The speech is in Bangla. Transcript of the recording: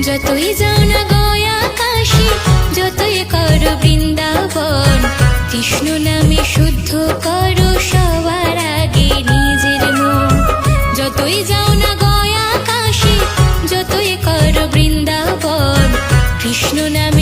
যতই যাও না গয়া কাশী, যতই করো বৃন্দাবন, কৃষ্ণ নামে শুদ্ধ করো সবার আগে নিজের মন। যতই যাও না গয়া কাশী, যতই করো বৃন্দাবন, কৃষ্ণ নামে